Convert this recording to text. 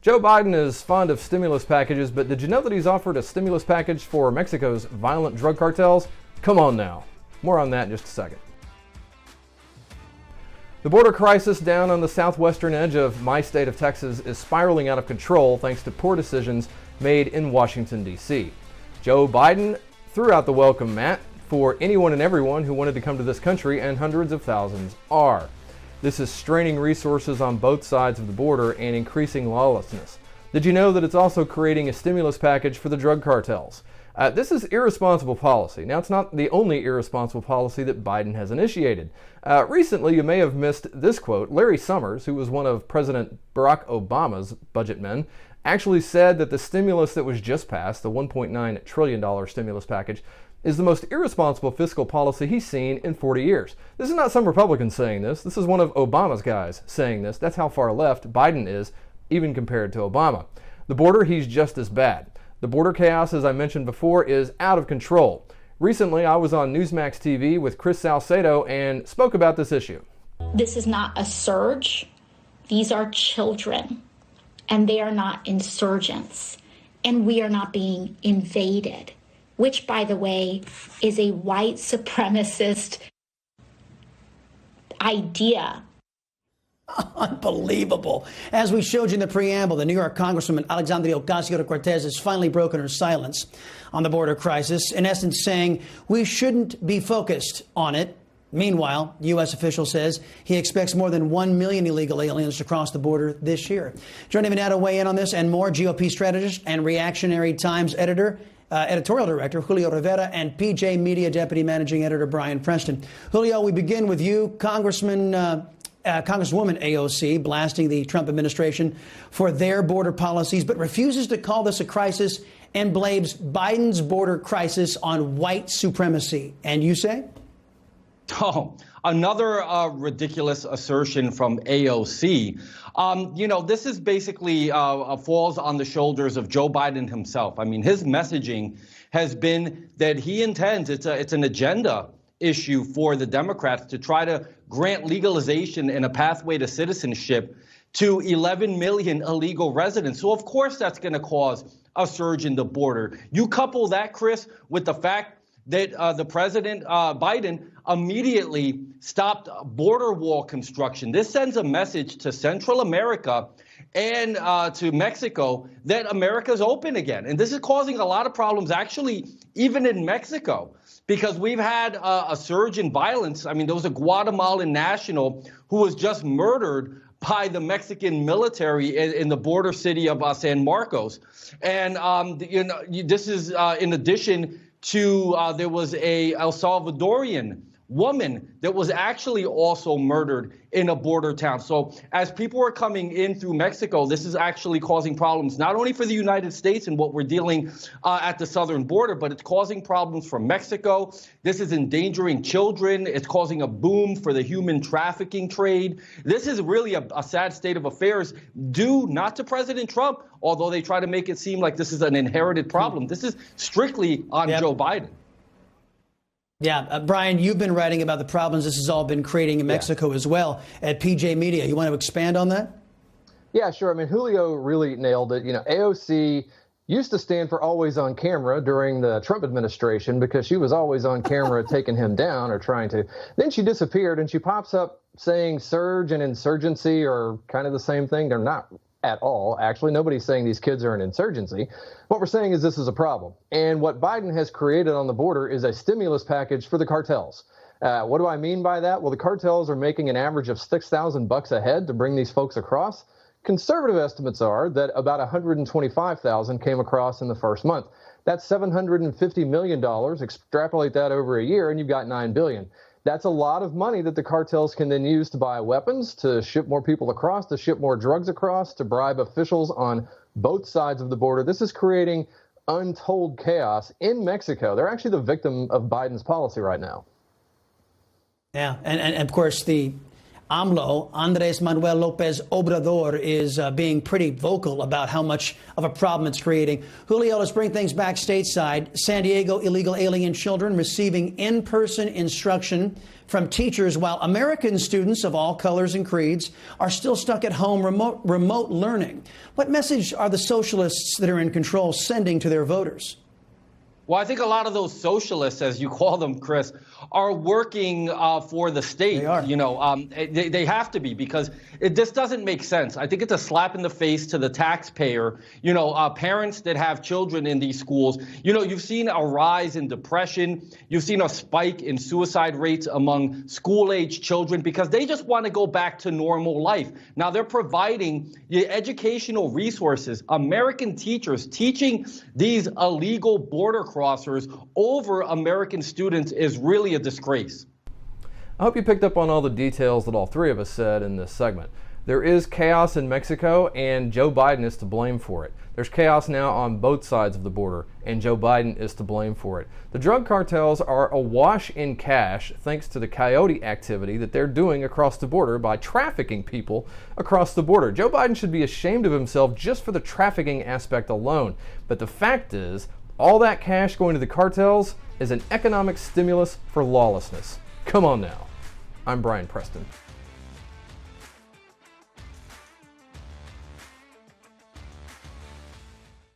Joe Biden is fond of stimulus packages, but did you know that he's offered a stimulus package for Mexico's violent drug cartels? Come on now. More on that in just a second. The border crisis down on the southwestern edge of my state of Texas is spiraling out of control thanks to poor decisions made in Washington, D.C. Joe Biden threw out the welcome mat for anyone and everyone who wanted to come to this country, and hundreds of thousands are. This is straining resources on both sides of the border and increasing lawlessness. Did you know that it's also creating a stimulus package for the drug cartels? This is irresponsible policy. Now, it's not the only irresponsible policy that Biden has initiated. Recently, you may have missed this quote. Larry Summers, who was one of President Barack Obama's budget men, actually said that the stimulus that was just passed, the $1.9 trillion stimulus package, is the most irresponsible fiscal policy he's seen in 40 years. This is not some Republican saying this. This is one of Obama's guys saying this. That's how far left Biden is, even compared to Obama. The border, he's just as bad. The border chaos, as I mentioned before, is out of control. Recently, I was on Newsmax TV with Chris Salcedo and spoke about this issue. This is not a surge. These are children, and they are not insurgents, and we are not being invaded, which, by the way, is a white supremacist idea. Unbelievable. As we showed you in the preamble, the New York Congresswoman Alexandria Ocasio-Cortez has finally broken her silence on the border crisis, in essence saying we shouldn't be focused on it. Meanwhile, U.S. official says he expects more than 1 million illegal aliens to cross the border this year. Joining me now to weigh in on this and more, GOP strategist and Reactionary Times editorial director Julio Rivera, and PJ Media deputy managing editor Brian Preston. Julio, we begin with you. Congresswoman AOC blasting the Trump administration for their border policies, but refuses to call this a crisis and blames Biden's border crisis on white supremacy. And you say? Oh, another ridiculous assertion from AOC. This is basically falls on the shoulders of Joe Biden himself. I mean, his messaging has been that he intends, it's an agenda issue for the Democrats to try to grant legalization and a pathway to citizenship to 11 million illegal residents. So, of course, that's going to cause a surge in the border. You couple that, Chris, with the fact that the President Biden immediately stopped border wall construction. This sends a message to Central America and to Mexico that America's open again. And this is causing a lot of problems, actually, even in Mexico, because we've had a surge in violence. I mean, there was a Guatemalan national who was just murdered by the Mexican military in the border city of San Marcos. And, this is in addition to there was a El Salvadorian woman that was actually also murdered in a border town. So as people are coming in through Mexico, this is actually causing problems, not only for the United States and what we're dealing at the southern border, but it's causing problems for Mexico. This is endangering children. It's causing a boom for the human trafficking trade. This is really a sad state of affairs due not to President Trump, although they try to make it seem like this is an inherited problem. This is strictly on Joe Biden. Yeah, Brian, you've been writing about the problems this has all been creating in Mexico as well at PJ Media. You want to expand on that? Yeah, sure. I mean, Julio really nailed it. AOC used to stand for always on camera during the Trump administration because she was always on camera taking him down or trying to. Then she disappeared and she pops up saying surge and insurgency are kind of the same thing. They're not at all. Actually, nobody's saying these kids are an insurgency. What we're saying is this is a problem. And what Biden has created on the border is a stimulus package for the cartels. What do I mean by that? Well, the cartels are making an average of $6,000 a head to bring these folks across. Conservative estimates are that about 125,000 came across in the first month. That's $750 million. Extrapolate that over a year, and you've got $9 billion. That's a lot of money that the cartels can then use to buy weapons, to ship more people across, to ship more drugs across, to bribe officials on both sides of the border. This is creating untold chaos in Mexico. They're actually the victim of Biden's policy right now. Yeah, and of course, the AMLO, Andres Manuel Lopez Obrador, is being pretty vocal about how much of a problem it's creating. Julio, let's bring things back stateside. San Diego illegal alien children receiving in-person instruction from teachers, while American students of all colors and creeds are still stuck at home remote learning. What message are the socialists that are in control sending to their voters? Well, I think a lot of those socialists, as you call them, Chris, are working for the state. They are. You know, they have to be, because this doesn't make sense. I think it's a slap in the face to the taxpayer. You know, parents that have children in these schools. You know, you've seen a rise in depression. You've seen a spike in suicide rates among school-age children because they just want to go back to normal life. Now, they're providing the educational resources, American teachers teaching these illegal border crossers over American students is really a disgrace. I hope you picked up on all the details that all three of us said in this segment. There is chaos in Mexico, and Joe Biden is to blame for it. There's chaos now on both sides of the border, and Joe Biden is to blame for it. The drug cartels are awash in cash thanks to the coyote activity that they're doing across the border by trafficking people across the border. Joe Biden should be ashamed of himself just for the trafficking aspect alone. But the fact is, all that cash going to the cartels is an economic stimulus for lawlessness. Come on now. I'm Brian Preston.